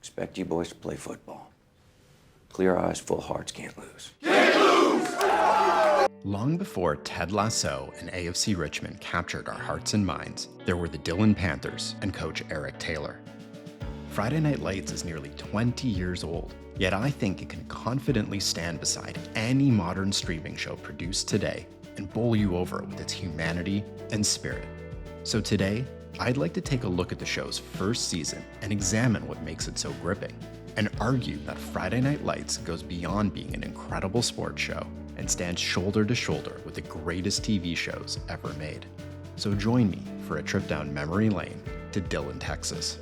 Expect you boys to play football. Clear eyes, full hearts, can't lose. Long before Ted Lasso and AFC Richmond captured our hearts and minds, there were the Dillon Panthers and coach Eric Taylor. Friday Night Lights is nearly 20 years old, yet I think it can confidently stand beside any modern streaming show produced today and bowl you over with its humanity and spirit. So today, I'd like to take a look at the show's first season and examine what makes it so gripping, and argue that Friday Night Lights goes beyond being an incredible sports show and stands shoulder to shoulder with the greatest TV shows ever made. So join me for a trip down memory lane to Dillon, Texas.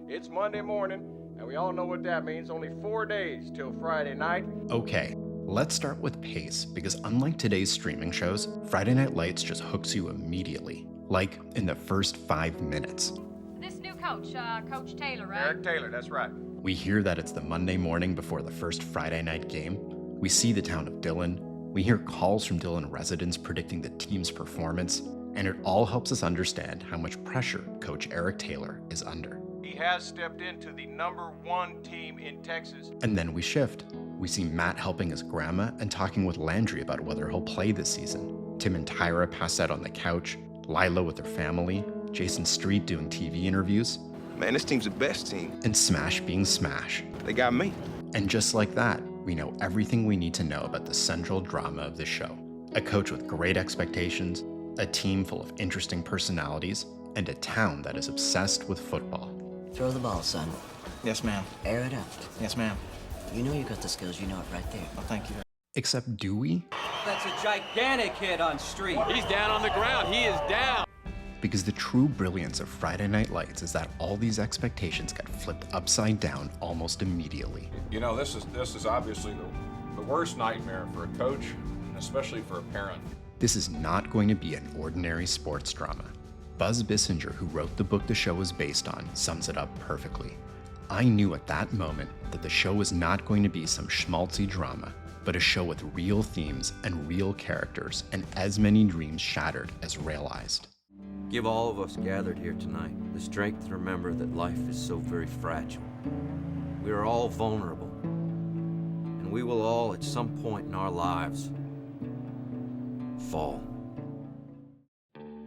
It's Monday morning, and we all know what that means. Only 4 days till Friday night. Okay, let's start with pace, because unlike today's streaming shows, Friday Night Lights just hooks you immediately, like in the first 5 minutes. This new coach, Coach Taylor, right? Eric Taylor, that's right. We hear that it's the Monday morning before the first Friday night game. We see the town of Dillon. We hear calls from Dillon residents predicting the team's performance, and it all helps us understand how much pressure Coach Eric Taylor is under. He has stepped into the #1 team in Texas. And then we shift. We see Matt helping his grandma and talking with Landry about whether he'll play this season. Tim and Tyra pass out on the couch, Lila with her family, Jason Street doing TV interviews, Man, this team's the best team. and Smash being Smash. They got me. And just like that, we know everything we need to know about the central drama of the show. A coach with great expectations, a team full of interesting personalities, and a town that is obsessed with football. Throw the ball, son. Yes, ma'am. Air it out. Yes, ma'am. You know you got the skills, you know it right there. Oh, thank you. Except do we? That's a gigantic hit on street. He's down on the ground. He is down. Because the true brilliance of Friday Night Lights is that all these expectations get flipped upside down almost immediately. You know, this is obviously the worst nightmare for a coach, and especially for a parent. This is not going to be an ordinary sports drama. Buzz Bissinger, who wrote the book the show is based on, sums it up perfectly. I knew at that moment that the show was not going to be some schmaltzy drama, but a show with real themes and real characters and as many dreams shattered as realized. Give all of us gathered here tonight the strength to remember that life is so very fragile. We are all vulnerable, and we will all, at some point in our lives, fall.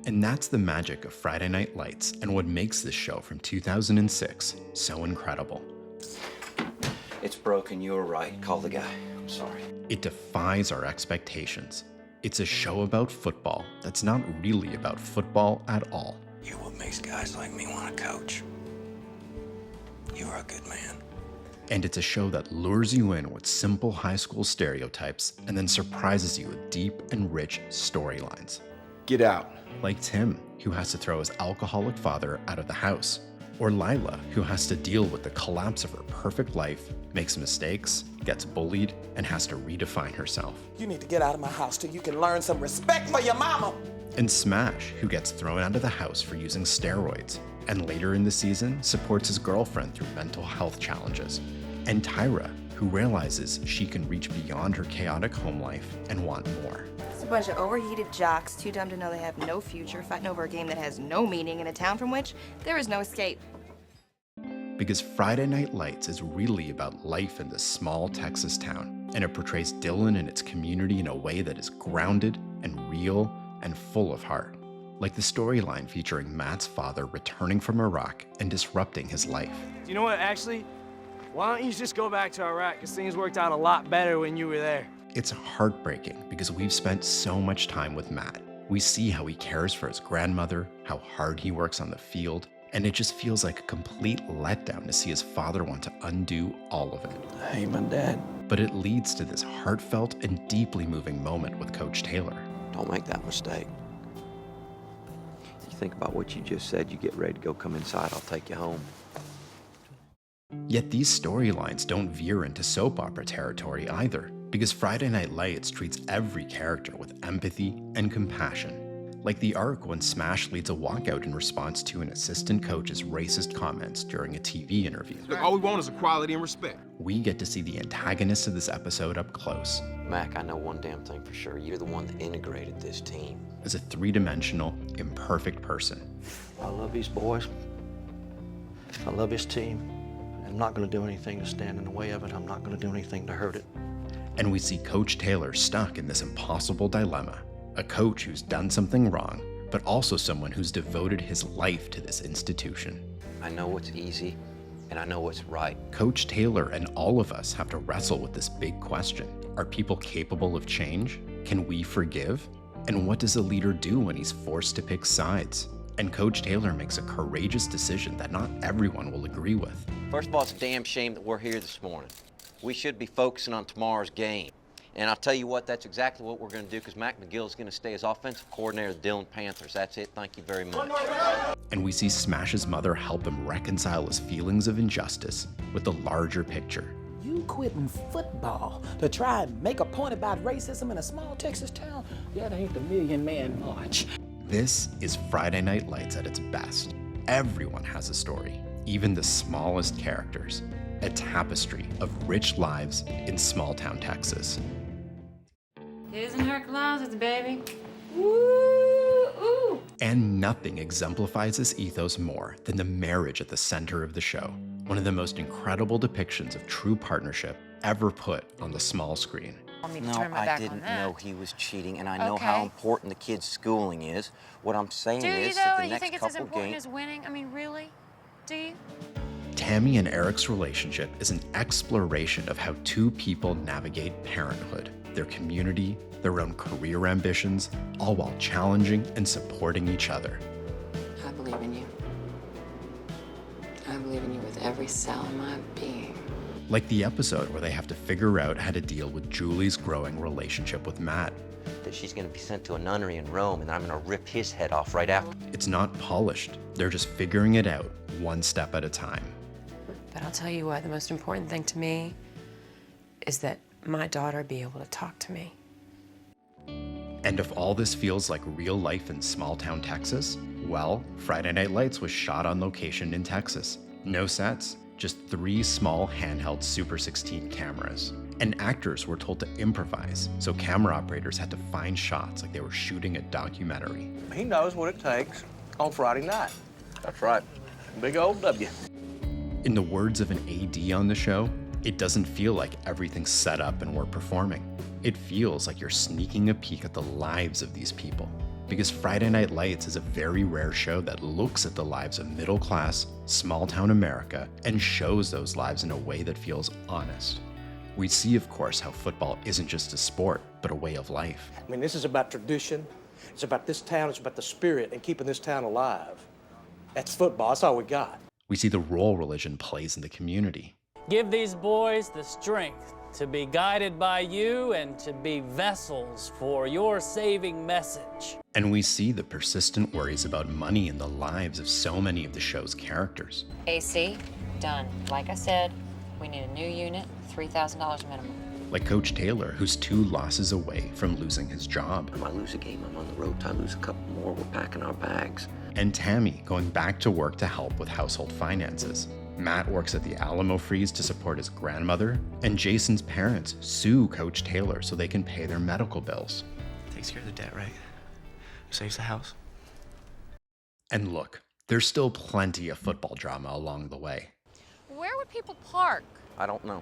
And that's the magic of Friday Night Lights and what makes this show from 2006 so incredible. It's broken, you were right. Call the guy. I'm sorry. It defies our expectations. It's a show about football that's not really about football at all. You're what makes guys like me want to coach. You are a good man. And it's a show that lures you in with simple high school stereotypes and then surprises you with deep and rich storylines. Get out. Like Tim, who has to throw his alcoholic father out of the house. Or Lila, who has to deal with the collapse of her perfect life, makes mistakes, gets bullied, and has to redefine herself. You need to get out of my house till you can learn some respect for your mama. And Smash, who gets thrown out of the house for using steroids, and later in the season supports his girlfriend through mental health challenges. And Tyra, who realizes she can reach beyond her chaotic home life and want more. It's a bunch of overheated jocks, too dumb to know they have no future, fighting over a game that has no meaning in a town from which there is no escape. Because Friday Night Lights is really about life in this small Texas town, and it portrays Dillon and its community in a way that is grounded and real and full of heart. Like the storyline featuring Matt's father returning from Iraq and disrupting his life. You know what, actually? Why don't you just go back to Iraq, because things worked out a lot better when you were there. It's heartbreaking because we've spent so much time with Matt. We see how he cares for his grandmother, how hard he works on the field, and it just feels like a complete letdown to see his father want to undo all of it. I hate my dad. But it leads to this heartfelt and deeply moving moment with Coach Taylor. Don't make that mistake. You think about what you just said, you get ready to go come inside, I'll take you home. Yet these storylines don't veer into soap opera territory either, because Friday Night Lights treats every character with empathy and compassion. Like the arc when Smash leads a walkout in response to an assistant coach's racist comments during a TV interview. Look, all we want is equality and respect. We get to see the antagonists of this episode up close. Mac, I know one damn thing for sure. You're the one that integrated this team. As a three-dimensional, imperfect person. I love these boys. I love his team. I'm not going to do anything to stand in the way of it. I'm not going to do anything to hurt it. And we see Coach Taylor stuck in this impossible dilemma. A coach who's done something wrong, but also someone who's devoted his life to this institution. I know what's easy, and I know what's right. Coach Taylor and all of us have to wrestle with this big question. Are people capable of change? Can we forgive? And what does a leader do when he's forced to pick sides? And Coach Taylor makes a courageous decision that not everyone will agree with. First of all, it's a damn shame that we're here this morning. We should be focusing on tomorrow's game. And I'll tell you what, that's exactly what we're going to do, because Mac McGill is going to stay as offensive coordinator of the Dillon Panthers. That's it. Thank you very much. And we see Smash's mother help him reconcile his feelings of injustice with the larger picture. You quitting football to try and make a point about racism in a small Texas town? That ain't the Million Man March. This is Friday Night Lights at its best. Everyone has a story, even the smallest characters. A tapestry of rich lives in small-town Texas. His in her closet, baby. Ooh. And nothing exemplifies this ethos more than the marriage at the center of the show. One of the most incredible depictions of true partnership ever put on the small screen. No, I didn't know he was cheating, and I know how important the kid's schooling is. What I'm saying is that the next couple games... Do you, though? You think it's as important as winning? I mean, really? Do you? Tammy and Eric's relationship is an exploration of how two people navigate parenthood, their community, their own career ambitions, all while challenging and supporting each other. I believe in you. I believe in you with every cell in my being. Like the episode where they have to figure out how to deal with Julie's growing relationship with Matt. That she's going to be sent to a nunnery in Rome, and I'm going to rip his head off right after. It's not polished. They're just figuring it out one step at a time. But I'll tell you what, the most important thing to me is that my daughter be able to talk to me. And if all this feels like real life in small-town Texas, well, Friday Night Lights was shot on location in Texas. No sets, just 3 small handheld Super 16 cameras. And actors were told to improvise, so camera operators had to find shots like they were shooting a documentary. He knows what it takes on Friday night. That's right. Big old W. In the words of an AD on the show, it doesn't feel like everything's set up and we're performing. It feels like you're sneaking a peek at the lives of these people. Because Friday Night Lights is a very rare show that looks at the lives of middle-class, small-town America and shows those lives in a way that feels honest. We see, of course, how football isn't just a sport, but a way of life. I mean, this is about tradition. It's about this town. It's about the spirit and keeping this town alive. That's football. That's all we got. We see the role religion plays in the community. Give these boys the strength to be guided by you and to be vessels for your saving message. And we see the persistent worries about money in the lives of so many of the show's characters. AC, done. Like I said, we need a new unit, $3,000 minimum. Like Coach Taylor, who's 2 losses away from losing his job. If I lose a game, I'm on the road. If I lose a couple more, we're packing our bags. And Tammy going back to work to help with household finances. Matt works at the Alamo Freeze to support his grandmother, and Jason's parents sue Coach Taylor so they can pay their medical bills. Takes care of the debt, right? Saves the house. And look, there's still plenty of football drama along the way. Where would people park? I don't know.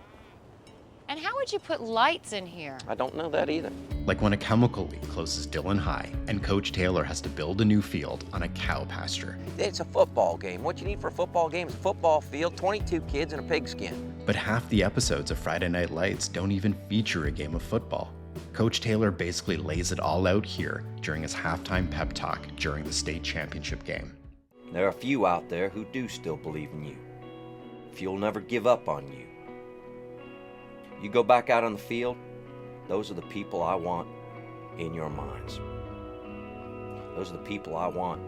And how would you put lights in here? I don't know that either. Like when a chemical leak closes Dillon High and Coach Taylor has to build a new field on a cow pasture. It's a football game. What you need for a football game is a football field, 22 kids, and a pigskin. But half the episodes of Friday Night Lights don't even feature a game of football. Coach Taylor basically lays it all out here during his halftime pep talk during the state championship game. There are a few out there who do still believe in you. Few will never give up on you. You go back out on the field, those are the people I want in your minds. Those are the people I want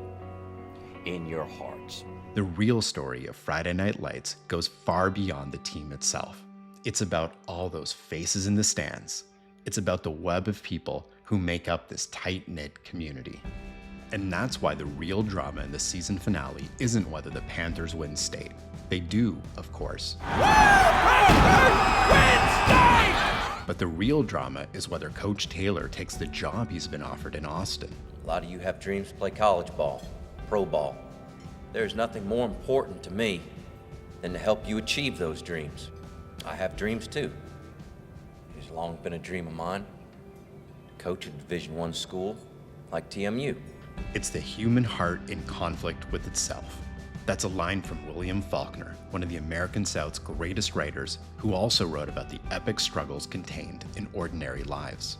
in your hearts. The real story of Friday Night Lights goes far beyond the team itself. It's about all those faces in the stands. It's about the web of people who make up this tight-knit community. And that's why the real drama in the season finale isn't whether the Panthers win state. They do, of course. But the real drama is whether Coach Taylor takes the job he's been offered in Austin. A lot of you have dreams to play college ball, pro ball. There's nothing more important to me than to help you achieve those dreams. I have dreams too. It has long been a dream of mine to coach a Division I school like TMU. It's the human heart in conflict with itself. That's a line from William Faulkner, one of the American South's greatest writers, who also wrote about the epic struggles contained in ordinary lives.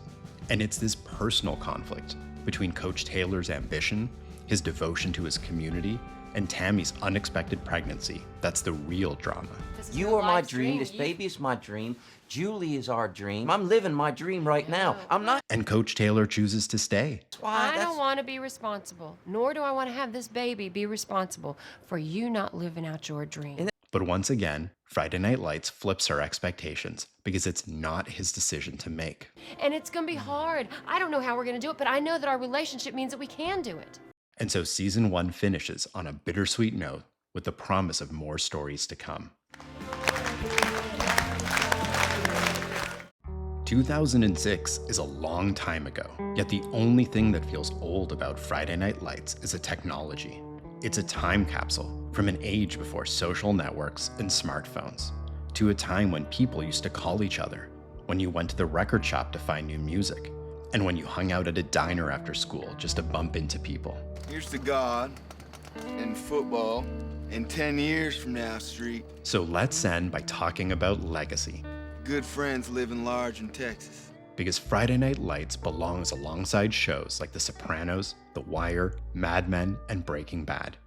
And it's this personal conflict between Coach Taylor's ambition, his devotion to his community, and Tammy's unexpected pregnancy that's the real drama. You are my dream. This baby is my dream. Julie is our dream. I'm living my dream right now. I'm not. And Coach Taylor chooses to stay. I don't want to be responsible, nor do I want to have this baby be responsible for you not living out your dream. But once again, Friday Night Lights flips our expectations because it's not his decision to make. And it's going to be hard. I don't know how we're going to do it, but I know that our relationship means that we can do it. And so season 1 finishes on a bittersweet note with the promise of more stories to come. 2006 is a long time ago, yet the only thing that feels old about Friday Night Lights is a technology. It's a time capsule from an age before social networks and smartphones, to a time when people used to call each other, when you went to the record shop to find new music, and when you hung out at a diner after school just to bump into people. Here's to God and football and 10 years from now, Street. So let's end by talking about legacy. Good friends living large in Texas. Because Friday Night Lights belongs alongside shows like The Sopranos, The Wire, Mad Men, and Breaking Bad.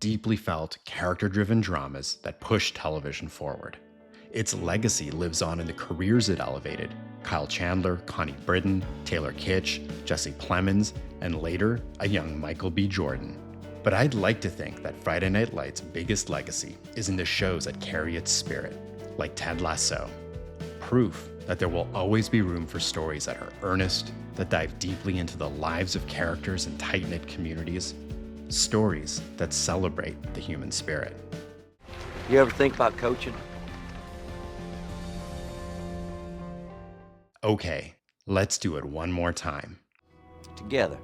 Deeply felt, character-driven dramas that push television forward. Its legacy lives on in the careers it elevated. Kyle Chandler, Connie Britton, Taylor Kitsch, Jesse Plemons, and later, a young Michael B. Jordan. But I'd like to think that Friday Night Lights' biggest legacy is in the shows that carry its spirit, like Ted Lasso. Proof that there will always be room for stories that are earnest, that dive deeply into the lives of characters and tight-knit communities, stories that celebrate the human spirit. You ever think about coaching? Okay, let's do it one more time. Together.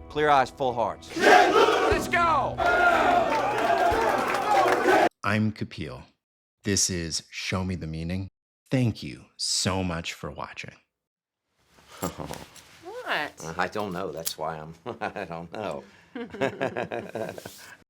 Clear eyes, full hearts. Let's go! I'm Kapil. This is Show Me the Meaning. Thank you so much for watching. What? I don't know. That's why I don't know.